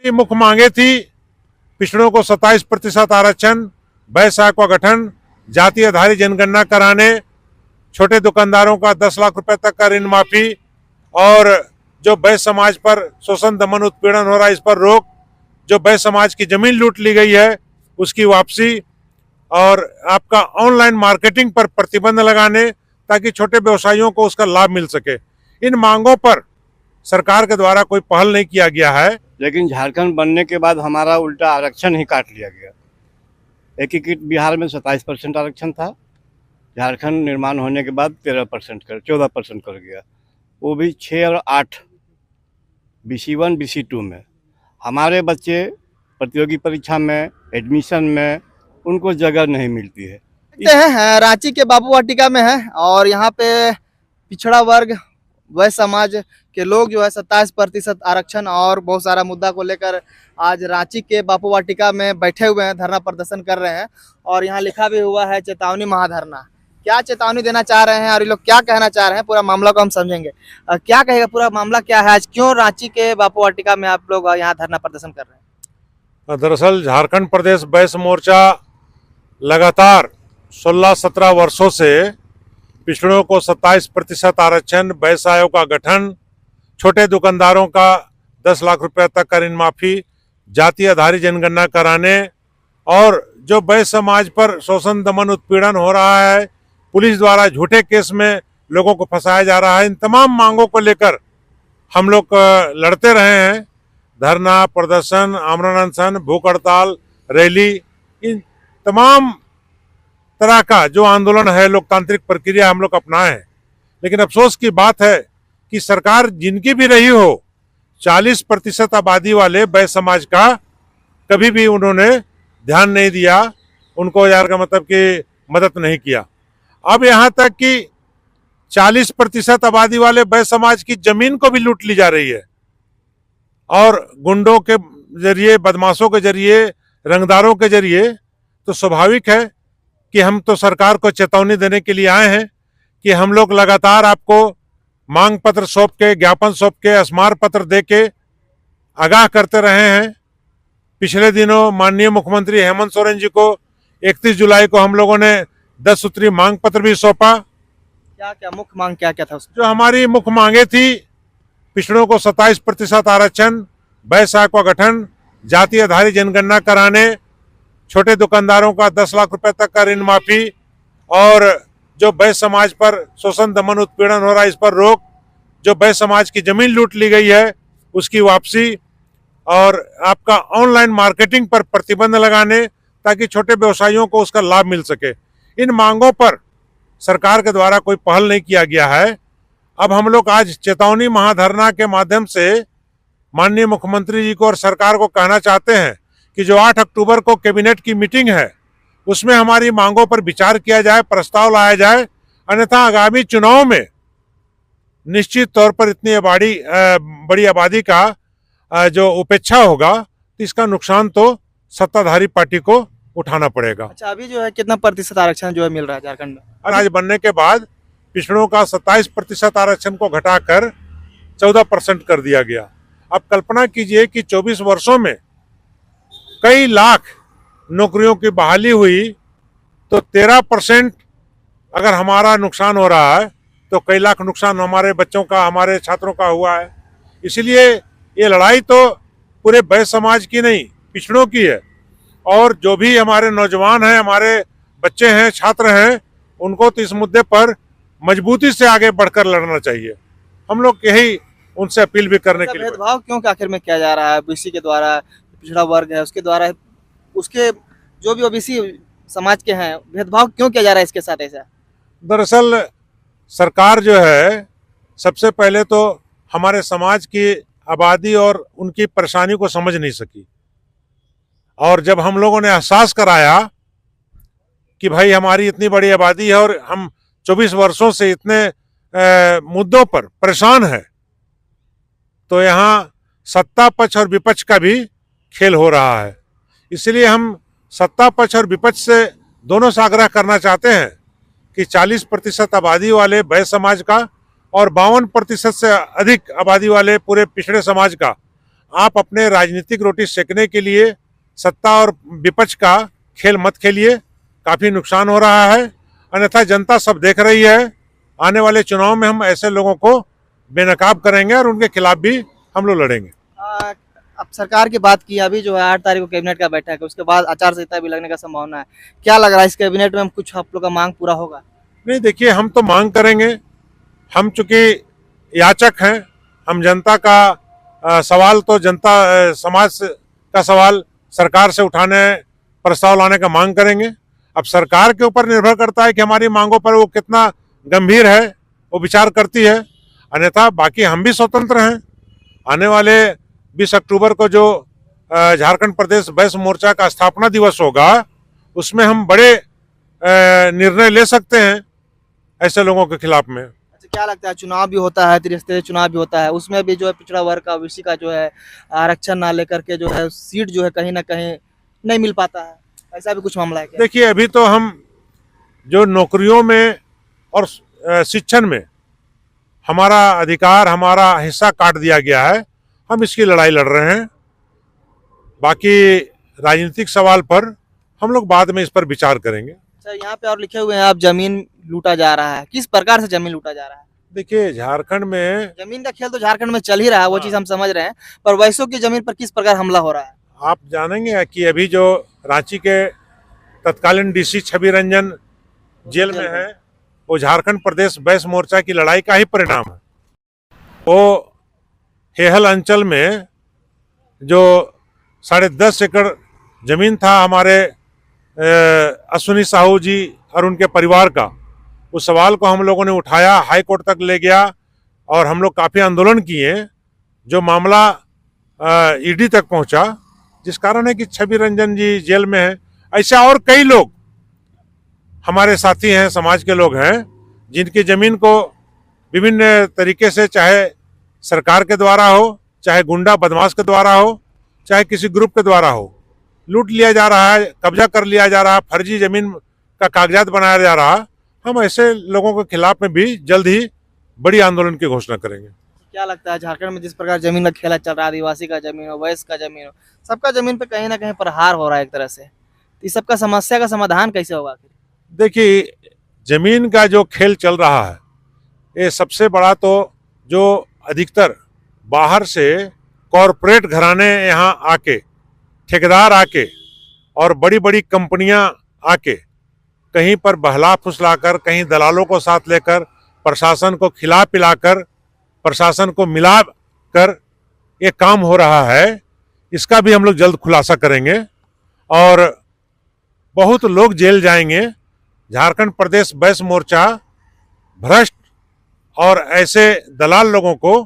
की मुख्य मांगे थी पिछड़ों को 27% आरक्षण, व्यवसाय का गठन, जाति आधारित जनगणना कराने, छोटे दुकानदारों का 10 लाख रुपए तक का ऋण माफी और जो वैश्य समाज पर शोषण दमन उत्पीड़न हो रहा है इस पर रोक, जो वैश्य समाज की जमीन लूट ली गई है उसकी वापसी और आपका ऑनलाइन मार्केटिंग पर प्रतिबंध लगाने ताकि छोटे व्यवसायियों को उसका लाभ मिल सके। इन मांगों पर सरकार के द्वारा कोई पहल नहीं किया गया है। लेकिन झारखंड बनने के बाद हमारा उल्टा आरक्षण ही काट लिया गया। एकीकृत बिहार में 27% आरक्षण था, झारखंड निर्माण होने के बाद 14% कर गया, वो भी 6 और 8 BC1 BC2 में। हमारे बच्चे प्रतियोगी परीक्षा में एडमिशन में उनको जगह नहीं मिलती है। रांची के बापू वाटिका में है और यहाँ पे पिछड़ा वर्ग वह समाज के लोग जो है 27% आरक्षण और बहुत सारा मुद्दा को लेकर आज रांची के बापू वाटिका में बैठे हुए हैं, धरना प्रदर्शन कर रहे हैं और यहाँ लिखा भी हुआ है चेतावनी महाधरना। क्या चेतावनी देना चाह रहे हैं और ये लोग क्या कहना चाह रहे हैं, पूरा मामला को हम समझेंगे। क्या कहेगा, पूरा मामला क्या है, आज क्यों रांची के बापू वाटिका में आप लोग यहाँ धरना प्रदर्शन कर रहे हैं? दरअसल झारखंड प्रदेश वैश्य मोर्चा लगातार 16-17 वर्षों से पिछड़ों को 27% आरक्षण, व्यवसायों का गठन, छोटे दुकानदारों का 10 लाख रुपए तक का ऋण माफी, जाति आधारित जनगणना कराने और जो वैश्य समाज पर शोषण दमन उत्पीड़न हो रहा है, पुलिस द्वारा झूठे केस में लोगों को फंसाया जा रहा है, इन तमाम मांगों को लेकर हम लोग लड़ते रहे हैं। धरना प्रदर्शन, आमरण अनशन, भूख हड़ताल, रैली, इन तमाम तरह का जो आंदोलन है लोकतांत्रिक प्रक्रिया हम लोग अपनाए हैं। लेकिन अफसोस की बात है कि सरकार जिनकी भी रही हो, 40% आबादी वाले वैश्य समाज का कभी भी उन्होंने ध्यान नहीं दिया, उनको यार का मतलब कि मदद नहीं किया। अब यहाँ तक कि 40% आबादी वाले वैश्य समाज की जमीन को भी लूट ली जा रही है और गुंडों के जरिए, बदमाशों के जरिए, रंगदारों के जरिए। तो स्वाभाविक है कि हम तो सरकार को चेतावनी देने के लिए आए हैं कि हम लोग लगातार आपको मांग पत्र सौंप के, ज्ञापन सौंप के, स्मार पत्र दे के आगाह करते रहे हैं। पिछले दिनों माननीय मुख्यमंत्री हेमंत सोरेन जी को 31 जुलाई को हम लोगों ने 10 सूत्री मांग पत्र भी सौंपा। क्या मुख्य मांग क्या था उसमें? जो हमारी मुख्य मांगे थी पिछड़ों को 27% आरक्षण, व्यवसाय का गठन, जाति आधारित जनगणना कराने, छोटे दुकानदारों का 10 लाख रुपए तक का ऋण माफी और जो वैश्य समाज पर शोषण दमन उत्पीड़न हो रहा है इस पर रोक, जो वैश्य समाज की जमीन लूट ली गई है उसकी वापसी और आपका ऑनलाइन मार्केटिंग पर प्रतिबंध लगाने ताकि छोटे व्यवसायियों को उसका लाभ मिल सके। इन मांगों पर सरकार के द्वारा कोई पहल नहीं किया गया है। अब हम लोग आज चेतावनी महाधरना के माध्यम से माननीय मुख्यमंत्री जी को और सरकार को कहना चाहते हैं कि जो 8 अक्टूबर को कैबिनेट की मीटिंग है उसमें हमारी मांगों पर विचार किया जाए, प्रस्ताव लाया जाए, अन्यथा आगामी चुनाव में निश्चित तौर पर इतनी बड़ी आबादी का जो उपेक्षा होगा तो इसका नुकसान तो सत्ताधारी पार्टी को उठाना पड़ेगा। अच्छा, अभी जो है कितना प्रतिशत आरक्षण जो है मिल रहा है झारखंड में? राज्य बनने के बाद पिछड़ों का 27% आरक्षण को घटाकर 14% कर दिया गया। अब कल्पना कीजिए कि 24 वर्षों में कई लाख नौकरियों की बहाली हुई तो 13% अगर हमारा नुकसान हो रहा है तो कई लाख नुकसान हमारे बच्चों का, हमारे छात्रों का हुआ है। इसलिए ये लड़ाई तो पूरे वैश्य समाज की नहीं, पिछड़ों की है और जो भी हमारे नौजवान हैं, हमारे बच्चे हैं, छात्र हैं, उनको तो इस मुद्दे पर मजबूती से आगे बढ़कर लड़ना चाहिए। हम लोग यही उनसे अपील भी करने के लिए। भेदभाव क्यों आखिर में किया जा रहा है? बीसी के द्वारा, पिछड़ा वर्ग है उसके द्वारा, उसके जो भी ओबीसी समाज के हैं, भेदभाव क्यों किया जा रहा है इसके साथ ऐसा? दरअसल सरकार जो है सबसे पहले तो हमारे समाज की आबादी और उनकी परेशानी को समझ नहीं सकी और जब हम लोगों ने एहसास कराया कि भाई हमारी इतनी बड़ी आबादी है और हम 24 वर्षों से इतने मुद्दों पर परेशान है तो यहाँ सत्ता पक्ष और विपक्ष का भी खेल हो रहा है। इसलिए हम सत्ता पक्ष और विपक्ष से दोनों से आग्रह करना चाहते हैं कि 40% आबादी वाले वैश्य समाज का और 52% से अधिक आबादी वाले पूरे पिछड़े समाज का आप अपने राजनीतिक रोटी सेकने के लिए सत्ता और विपक्ष का खेल मत खेलिए, काफी नुकसान हो रहा है। अन्यथा जनता सब देख रही है, आने वाले चुनाव में हम ऐसे लोगों को बेनकाब करेंगे और उनके खिलाफ भी हम लोग लड़ेंगे। अब सरकार की बात की, अभी जो है 8 तारीख को कैबिनेट का बैठक है, उसके बाद आचार संहिता भी लगने का संभावना है। क्या लग रहा है इस कैबिनेट में हम कुछ आप लोग का मांग पूरा होगा? नहीं, देखिए, हम तो मांग करेंगे। हम चूंकि याचक हैं, हम जनता का सवाल तो जनता समाज का सवाल सरकार से उठाने, प्रस्ताव लाने का मांग करेंगे। अब सरकार के ऊपर निर्भर करता है कि हमारी मांगों पर वो कितना गंभीर है, वो विचार करती है। अन्यथा बाकी हम भी स्वतंत्र हैं। आने वाले 20 अक्टूबर को जो झारखंड प्रदेश वैश्य मोर्चा का स्थापना दिवस होगा, उसमें हम बड़े निर्णय ले सकते हैं ऐसे लोगों के खिलाफ में। अच्छा, क्या लगता है, चुनाव भी होता है, त्रिस्तरीय चुनाव भी होता है, उसमें भी जो है पिछड़ा वर्ग का, ओबीसी का जो है आरक्षण ना लेकर के जो है सीट जो है कहीं ना कहीं नहीं मिल पाता है, ऐसा भी कुछ मामला है क्या? देखिए, अभी तो हम जो नौकरियों में और शिक्षण में हमारा अधिकार, हमारा हिस्सा काट दिया गया है, हम इसकी लड़ाई लड़ रहे हैं। बाकी राजनीतिक सवाल पर हम लोग बाद में इस पर विचार करेंगे। अच्छा, यहाँ पे और लिखे हुए हैं आप, जमीन लूटा जा रहा है, किस प्रकार से जमीन लूटा जा रहा है? देखिए, झारखंड में जमीन का खेल तो झारखंड में चल ही रहा है, वो चीज हम समझ रहे हैं, पर वैश्यों की जमीन पर किस प्रकार हमला हो रहा है? आप जानेंगे कि अभी जो रांची के तत्कालीन डीसी छवि रंजन जेल में है, वो झारखंड प्रदेश वैश्य मोर्चा की लड़ाई का ही परिणाम है। वो हेहल अंचल में जो 10.5 एकड़ जमीन था हमारे अश्विनी साहू जी और उनके परिवार का, उस सवाल को हम लोगों ने उठाया, हाई कोर्ट तक ले गया और हम लोग काफ़ी आंदोलन किए। जो मामला ईडी तक पहुंचा, जिस कारण है कि छवि रंजन जी जेल में हैं। ऐसे और कई लोग हमारे साथी हैं, समाज के लोग हैं, जिनकी जमीन को विभिन्न तरीके से, चाहे सरकार के द्वारा हो, चाहे गुंडा बदमाश के द्वारा हो, चाहे किसी ग्रुप के द्वारा हो, लूट लिया जा रहा है, कब्जा कर लिया जा रहा है, फर्जी जमीन का कागजात बनाया जा रहा है। हम ऐसे लोगों के खिलाफ में भी जल्द ही बड़ी आंदोलन की घोषणा करेंगे। क्या लगता है, झारखंड में जिस प्रकार जमीन का खेला चल रहा है, आदिवासी का जमीन हो, वैश्य का जमीन हो, सबका जमीन पे कहीं ना कहीं प्रहार हो रहा है एक तरह से, तो इस सबका समस्या का समाधान कैसे होगा आखिर? देखिए, जमीन का जो खेल चल रहा है, ये सबसे बड़ा तो जो अधिकतर बाहर से कॉरपोरेट घराने यहाँ आके, ठेकेदार आके और बड़ी बड़ी कंपनियां आके कहीं पर बहला फुसलाकर, कहीं दलालों को साथ लेकर, प्रशासन को खिला पिलाकर, प्रशासन को मिला कर ये काम हो रहा है। इसका भी हम लोग जल्द खुलासा करेंगे और बहुत लोग जेल जाएंगे। झारखंड प्रदेश वैश्य मोर्चा भ्रष्ट और ऐसे दलाल लोगों को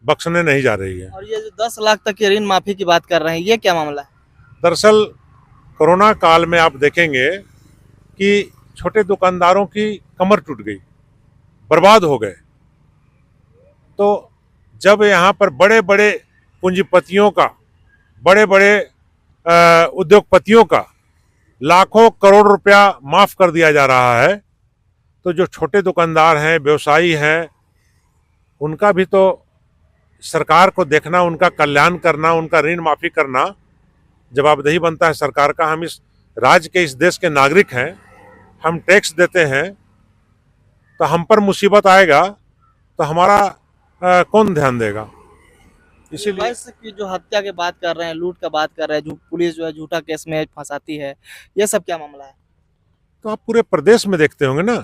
बख्शने नहीं जा रही है। और ये जो 10 लाख तक की ऋण माफी की बात कर रहे हैं, ये क्या मामला है? दरअसल कोरोना काल में आप देखेंगे कि छोटे दुकानदारों की कमर टूट गई, बर्बाद हो गए। तो जब यहाँ पर बड़े बड़े पूंजीपतियों का, बड़े बड़े उद्योगपतियों का लाखों करोड़ रुपया माफ कर दिया जा रहा है, तो जो छोटे दुकानदार हैं, व्यवसायी हैं, उनका भी तो सरकार को देखना, उनका कल्याण करना, उनका ऋण माफी करना जवाबदेही बनता है सरकार का। हम इस राज्य के, इस देश के नागरिक हैं, हम टैक्स देते हैं, तो हम पर मुसीबत आएगा तो हमारा कौन ध्यान देगा? इसीलिए वैश्य की जो हत्या की बात कर रहे हैं, लूट का बात कर रहे हैं, जो पुलिस जो है झूठा केस में फंसाती है, ये सब क्या मामला है? तो आप पूरे प्रदेश में देखते होंगे ना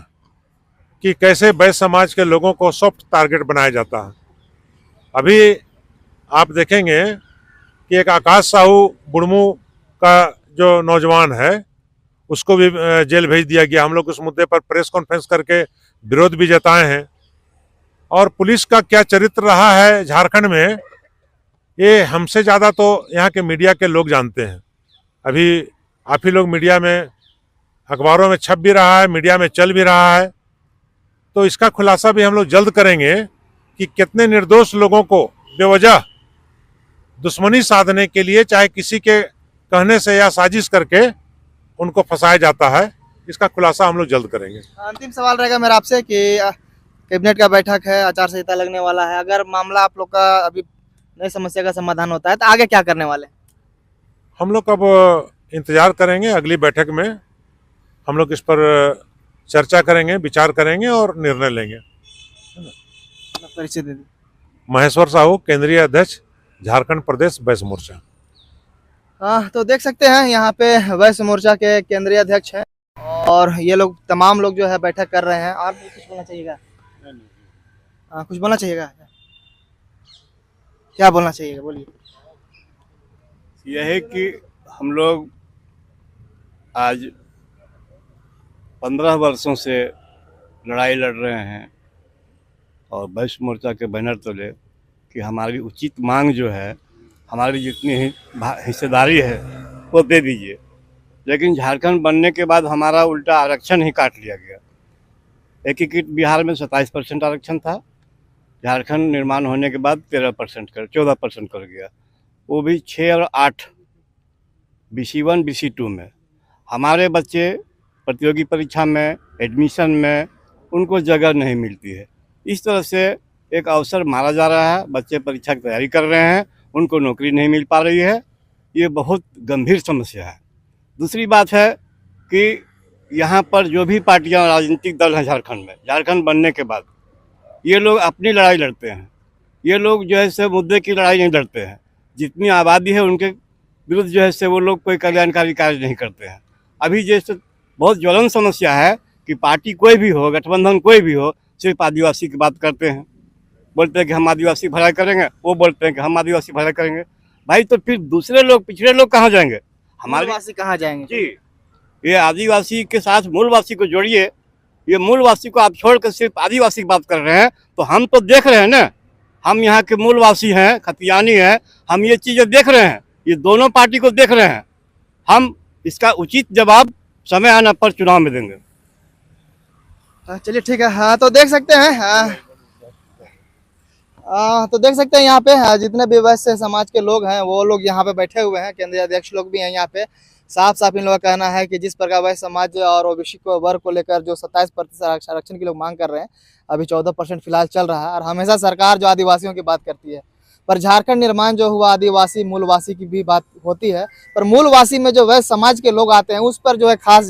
कि कैसे वैश्य समाज के लोगों को सॉफ्ट टारगेट बनाया जाता है। अभी आप देखेंगे कि एक आकाश साहू बुड़मू का जो नौजवान है, उसको भी जेल भेज दिया गया। हम लोग उस मुद्दे पर प्रेस कॉन्फ्रेंस करके विरोध भी जताए हैं। और पुलिस का क्या चरित्र रहा है झारखंड में, ये हमसे ज़्यादा तो यहाँ के मीडिया के लोग जानते हैं। अभी आप ही लोग मीडिया में, अखबारों में छप भी रहा है, मीडिया में चल भी रहा है। तो इसका खुलासा भी हम लोग जल्द करेंगे कि कितने निर्दोष लोगों को बेवजह दुश्मनी साधने के लिए, चाहे किसी के कहने से या साजिश करके, उनको फंसाया जाता है। इसका खुलासा हम लोग जल्द करेंगे। अंतिम सवाल रहेगा मेरा आपसे कि कैबिनेट का बैठक है, आचार संहिता लगने वाला है, अगर मामला आप लोग का अभी नई समस्या का समाधान होता है, तो आगे क्या करने वाले हैं? हम लोग अब इंतजार करेंगे, अगली बैठक में हम लोग इस पर चर्चा करेंगे, विचार करेंगे और निर्णय लेंगे। अपना परिचय दे दीजिए। महेश्वर साहू, केंद्रीय अध्यक्ष, झारखंड प्रदेश वैश्य मोर्चा। हाँ, तो देख सकते हैं यहाँ पे वैश्य मोर्चा के केंद्रीय अध्यक्ष हैं और ये लोग तमाम लोग जो है बैठक कर रहे हैं। और भी कुछ बोलना चाहिएगा? हाँ, कुछ बोलना चाहिएगा? क्या बोलना चाहिएगा, बोलिए। यह है कि हम लोग आज 15 वर्षों से लड़ाई लड़ रहे हैं और वैश्य मोर्चा के बैनर तले कि हमारी उचित मांग जो है, हमारी जितनी हिस्सेदारी है वो दे दीजिए। लेकिन झारखंड बनने के बाद हमारा उल्टा आरक्षण ही काट लिया गया। एकीकृत बिहार में 27% आरक्षण था, झारखंड निर्माण होने के बाद 13% कर 14% कर गया, वो भी 6 और 8 BC1 BC2 में। हमारे बच्चे प्रतियोगी परीक्षा में, एडमिशन में उनको जगह नहीं मिलती है। इस तरह से एक अवसर मारा जा रहा है, बच्चे परीक्षा की तैयारी कर रहे हैं, उनको नौकरी नहीं मिल पा रही है। ये बहुत गंभीर समस्या है। दूसरी बात है कि यहाँ पर जो भी पार्टियां, राजनीतिक दल हैं झारखंड में, झारखंड बनने के बाद ये लोग अपनी लड़ाई लड़ते हैं। ये लोग जो है से मुद्दे की लड़ाई नहीं लड़ते हैं। जितनी आबादी है उनके विरुद्ध जो है से वो लोग कोई कल्याणकारी कार्य नहीं करते हैं। अभी जैसे बहुत ज्वलन समस्या है कि पार्टी कोई भी हो, गठबंधन कोई भी हो, सिर्फ आदिवासी की बात करते हैं। बोलते हैं कि हम आदिवासी भलाई करेंगे, वो बोलते हैं कि हम आदिवासी भलाई करेंगे। भाई तो फिर दूसरे लोग, पिछड़े लोग कहाँ जाएंगे? हमारे मूलवासी कहाँ जाएंगे? जी, ये आदिवासी के साथ मूलवासी को जोड़िए। ये मूलवासी को आप छोड़कर सिर्फ आदिवासी की बात कर रहे हैं, तो हम तो देख रहे हैं ना, हम यहाँ के मूलवासी हैं, खतियानी हैं, हम ये चीज़ें देख रहे हैं, ये दोनों पार्टी को देख रहे हैं। हम इसका उचित जवाब समय आने पर चुनाव में देंगे। चलिए ठीक है। हाँ, तो देख सकते हैं। तो देख सकते हैं यहाँ पे जितने भी वैश्य समाज के लोग हैं वो लोग यहाँ पे बैठे हुए हैं, केंद्रीय अध्यक्ष लोग भी हैं यहाँ पे। साफ साफ इन लोगों का कहना है कि जिस प्रकार वैश्य समाज और ओबीसी को वर्ग को लेकर जो 27% आरक्षण की लोग मांग कर रहे हैं, अभी 14% फिलहाल चल रहा है। और हमेशा सरकार जो आदिवासियों की बात करती है, पर झारखंड निर्माण जो हुआ आदिवासी मूलवासी की भी बात होती है, पर मूलवासी में जो वैश्य समाज के लोग आते हैं उस पर जो है खास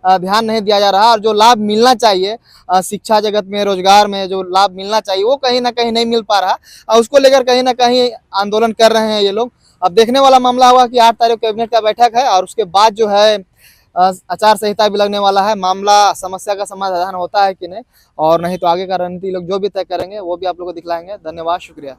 ध्यान नहीं दिया जा रहा। और जो लाभ मिलना चाहिए शिक्षा जगत में, रोजगार में जो लाभ मिलना चाहिए वो कहीं ना कहीं नहीं मिल पा रहा और उसको लेकर कहीं ना कहीं आंदोलन कर रहे हैं ये लोग। अब देखने वाला मामला हुआ कि 8 तारीख कैबिनेट का बैठक है और उसके बाद जो है आचार संहिता भी लगने वाला है। मामला, समस्या का समाधान होता है कि नहीं, और नहीं तो आगे का रणनीति लोग जो भी तय करेंगे वो भी आप लोगों को दिखलाएंगे। धन्यवाद, शुक्रिया।